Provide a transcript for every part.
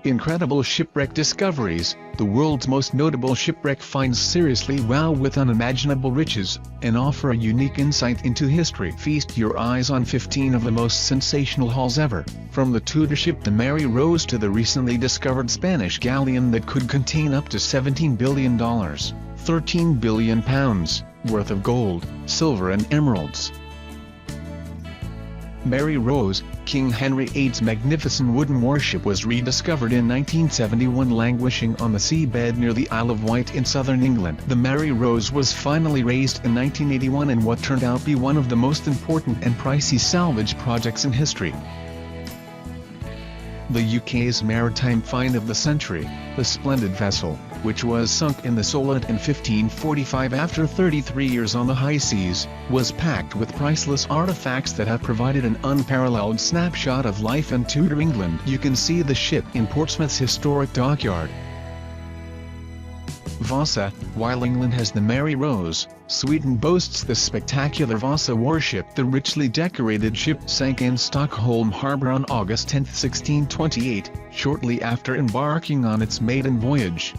Incredible shipwreck discoveries. The world's most notable shipwreck finds seriously wow with unimaginable riches, and offer a unique insight into history. Feast your eyes on 15 of the most sensational hauls ever, from the Tudor ship the Mary Rose to the recently discovered Spanish galleon that could contain up to $17 billion, £13 billion worth of gold, silver and emeralds. Mary Rose, King Henry VIII's magnificent wooden warship, was rediscovered in 1971 languishing on the seabed near the Isle of Wight in southern England. The Mary Rose was finally raised in 1981 in what turned out to be one of the most important and pricey salvage projects in history. The UK's maritime find of the century, the splendid vessel, which was sunk in the Solent in 1545 after 33 years on the high seas, was packed with priceless artifacts that have provided an unparalleled snapshot of life in Tudor England. You can see the ship in Portsmouth's historic dockyard. Vasa. While England has the Mary Rose, Sweden boasts the spectacular Vasa warship. The richly decorated ship sank in Stockholm harbour on August 10, 1628, shortly after embarking on its maiden voyage.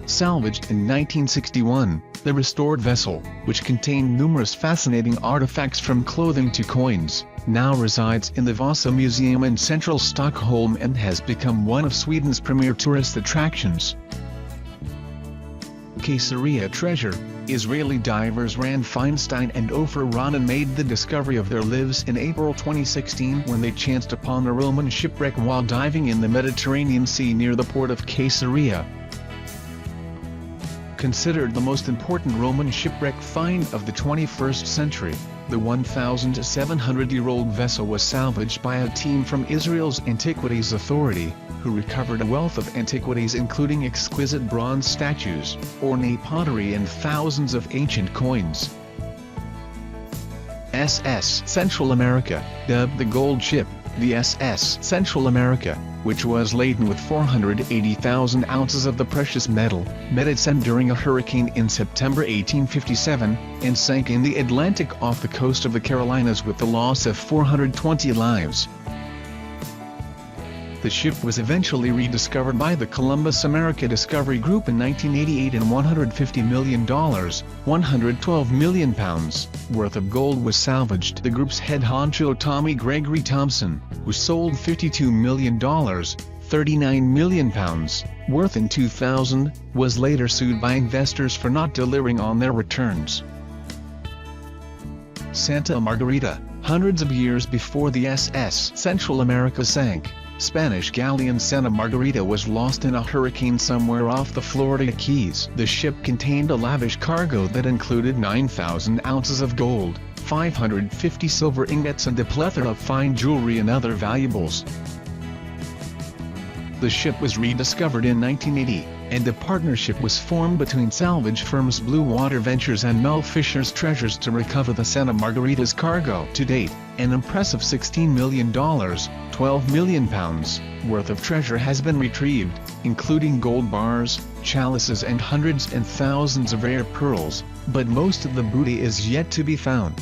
Salvaged in 1961, the restored vessel, which contained numerous fascinating artifacts from clothing to coins, now resides in the Vasa Museum in central Stockholm and has become one of Sweden's premier tourist attractions. Caesarea treasure. Israeli divers Rand Feinstein and Ofer Ronan made the discovery of their lives in April 2016 when they chanced upon a Roman shipwreck while diving in the Mediterranean Sea near the port of Caesarea. Considered the most important Roman shipwreck find of the 21st century, the 1,700-year-old vessel was salvaged by a team from Israel's Antiquities Authority, who recovered a wealth of antiquities including exquisite bronze statues, ornate pottery and thousands of ancient coins. SS Central America. Dubbed the Gold Ship, the SS Central America, which was laden with 480,000 ounces of the precious metal, met its end during a hurricane in September 1857, and sank in the Atlantic off the coast of the Carolinas with the loss of 420 lives. The ship was eventually rediscovered by the Columbus America Discovery Group in 1988 and $150 million, £112 million worth of gold was salvaged. The group's head honcho Tommy Gregory Thompson, who sold $52 million, £39 million worth in 2000, was later sued by investors for not delivering on their returns. Santa Margarita. Hundreds of years before the SS Central America sank, Spanish galleon Santa Margarita was lost in a hurricane somewhere off the Florida Keys. The ship contained a lavish cargo that included 9,000 ounces of gold, 550 silver ingots and a plethora of fine jewelry and other valuables. The ship was rediscovered in 1980, and a partnership was formed between salvage firms Blue Water Ventures and Mel Fisher's Treasures to recover the Santa Margarita's cargo. To date, an impressive $16 million, £12 million worth of treasure has been retrieved, including gold bars, chalices and hundreds and thousands of rare pearls, but most of the booty is yet to be found.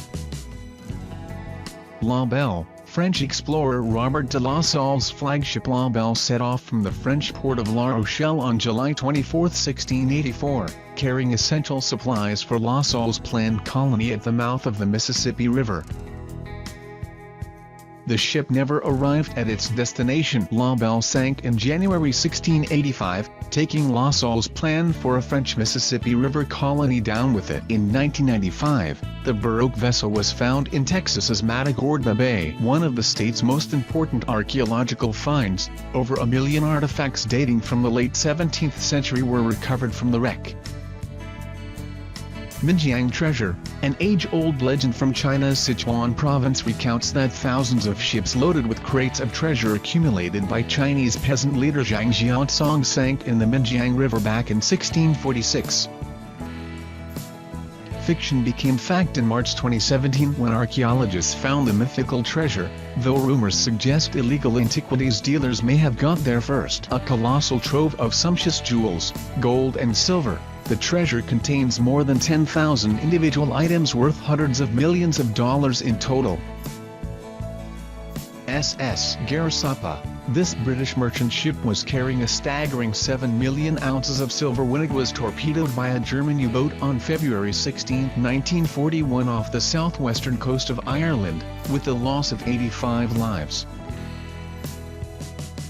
La Belle. French explorer Robert de La Salle's flagship La Belle set off from the French port of La Rochelle on July 24, 1684, carrying essential supplies for La Salle's planned colony at the mouth of the Mississippi River. The ship never arrived at its destination. La Belle sank in January 1685, taking La Salle's plan for a French Mississippi River colony down with it. In 1995, the Baroque vessel was found in Texas's Matagorda Bay. One of the state's most important archaeological finds, over 1 million artifacts dating from the late 17th century were recovered from the wreck. McGee Hang treasure. An age-old legend from China's Sichuan province recounts that thousands of ships loaded with crates of treasure accumulated by Chinese peasant leader Zhang Xiaocong sank in the McGee Hang River back in 1646. fiction became fact in March 2017 when archaeologists found the mythical treasure, though rumors suggest illegal antiquities dealers may have got there first. A colossal trove of sumptuous jewels, gold and silver, the treasure contains more than 10,000 individual items worth hundreds of millions of dollars in total. SS Garris App. This British merchant ship was carrying a staggering 7 million ounces of silver when it was torpedoed by a German U-boat on February 16, 1941 off the southwestern coast of Ireland, with the loss of 85 lives.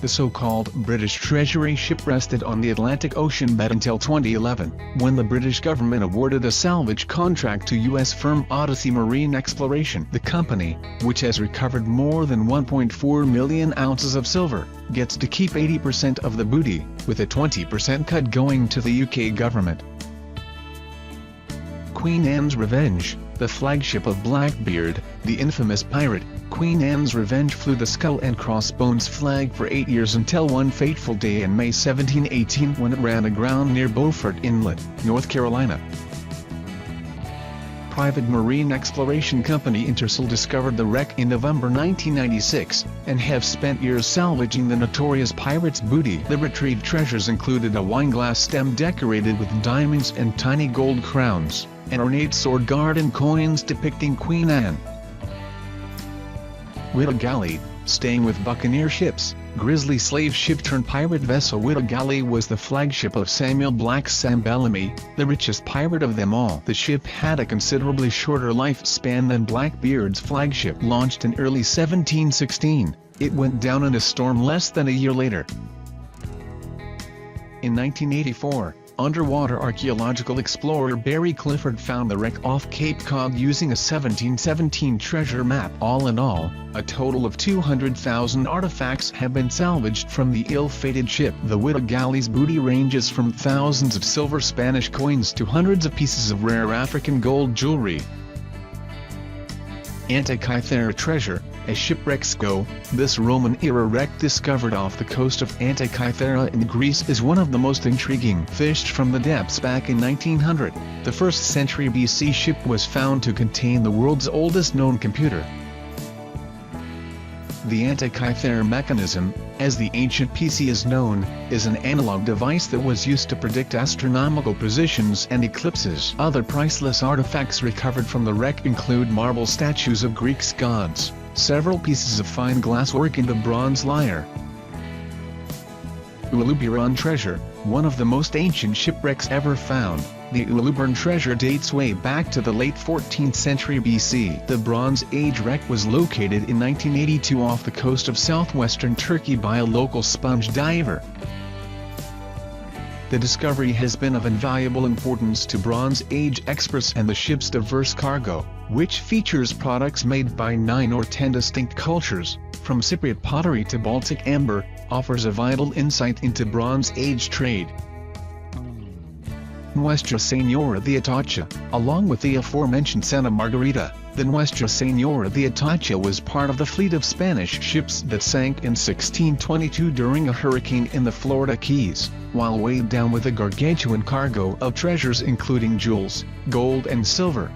The so-called British Treasury ship rested on the Atlantic Ocean bed until 2011, when the British government awarded a salvage contract to U.S. firm Odyssey Marine Exploration. The company, which has recovered more than 1.4 million ounces of silver, gets to keep 80% of the booty, with a 20% cut going to the UK government. Queen Anne's Revenge, the flagship of Blackbeard, the infamous pirate, Queen Anne's Revenge flew the Skull and Crossbones flag for 8 years until one fateful day in May 1718 when it ran aground near Beaufort Inlet, North Carolina. Private marine exploration company Intersil discovered the wreck in November 1996, and have spent years salvaging the notorious pirate's booty. The retrieved treasures included a wineglass stem decorated with diamonds and tiny gold crowns, and ornate sword guard and coins depicting Queen Anne. Galley, staying with buccaneer ships, grisly slave ship turned pirate vessel Galley was the flagship of Samuel Black's Sam Bellamy, the richest pirate of them all. The ship had a considerably shorter lifespan than Blackbeard's flagship. Launched in early 1716, it went down in a storm less than a year later. In 1984, underwater archaeological explorer Barry Clifford found the wreck off Cape Cod using a 1717 treasure map. All in all, a total of 200,000 artifacts have been salvaged from the ill-fated ship. The Galley's booty ranges from thousands of silver Spanish coins to hundreds of pieces of rare African gold jewelry. Antikythera treasure. As shipwrecks go, this Roman-era wreck discovered off the coast of Antikythera in Greece is one of the most intriguing. Fished from the depths back in 1900, the 1st century BC ship was found to contain the world's oldest known computer. The Antikythera mechanism, as the ancient PC is known, is an analog device that was used to predict astronomical positions and eclipses. Other priceless artifacts recovered from the wreck include marble statues of Greek gods, several pieces of fine glasswork and a bronze lyre. Illu Byrne treasure, one of the most ancient shipwrecks ever found. The Illu Byrne treasure dates way back to the late 14th century BC. The Bronze Age wreck was located in 1982 off the coast of southwestern Turkey by a local sponge diver. The discovery has been of invaluable importance to Bronze Age experts, and the ship's diverse cargo, which features products made by 9 or 10 distinct cultures, from Cypriot pottery to Baltic amber, offers a vital insight into Bronze Age trade. Nuestra Senora the Itachi, along with the aforementioned Santa Margarita, the Nuestra Senora the Itachi was part of the fleet of Spanish ships that sank in 1622 during a hurricane in the Florida Keys, while weighed down with a gargantuan cargo of treasures including jewels, gold and silver.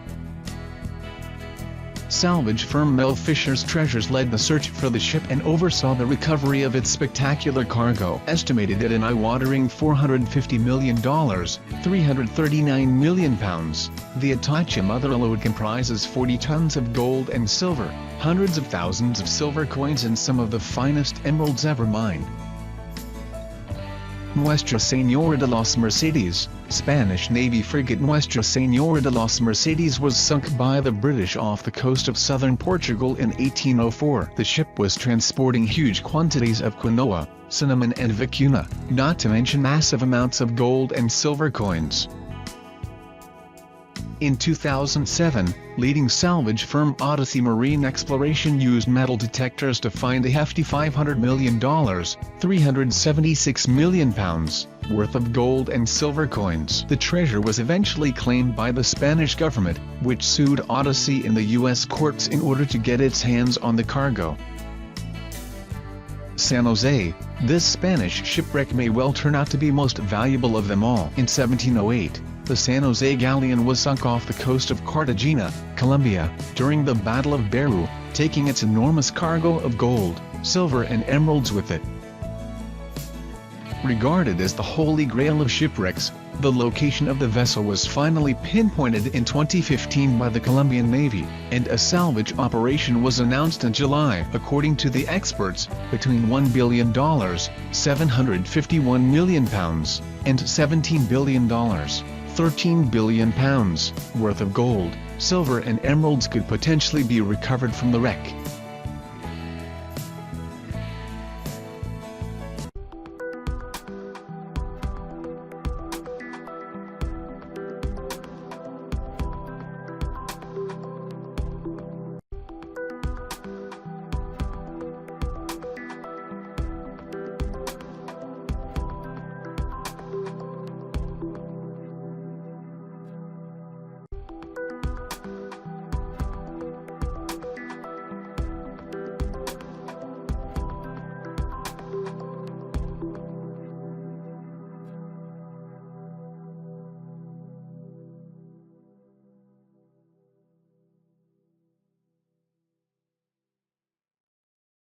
Salvage firm Mel Fisher's Treasures led the search for the ship and oversaw the recovery of its spectacular cargo, estimated at an eye-watering $450 million, £339 million. The Itachi mother load comprises 40 tons of gold and silver, hundreds of thousands of silver coins and some of the finest emeralds ever mined. Nuestra Senora de los Mercedes, Spanish Navy frigate Nuestra Senora de los Mercedes was sunk by the British off the coast of southern Portugal in 1804. The ship was transporting huge quantities of quinoa, cinnamon and vicuna, not to mention massive amounts of gold and silver coins. In 2007, leading salvage firm Odyssey Marine Exploration used metal detectors to find a hefty $500 million, £376 million, worth of gold and silver coins. The treasure was eventually claimed by the Spanish government, which sued Odyssey in the U.S. courts in order to get its hands on the cargo. San Jose, this Spanish shipwreck may well turn out to be most valuable of them all. In 1708, The San Jose galleon was sunk off the coast of Cartagena, Colombia, during the Battle of Beru, taking its enormous cargo of gold, silver and emeralds with it. Regarded as the holy grail of shipwrecks, the location of the vessel was finally pinpointed in 2015 by the Colombian Navy, and a salvage operation was announced in July. According to the experts, between $1 billion, £751 million, and $17 billion, £13 billion, worth of gold, silver and emeralds could potentially be recovered from the wreck.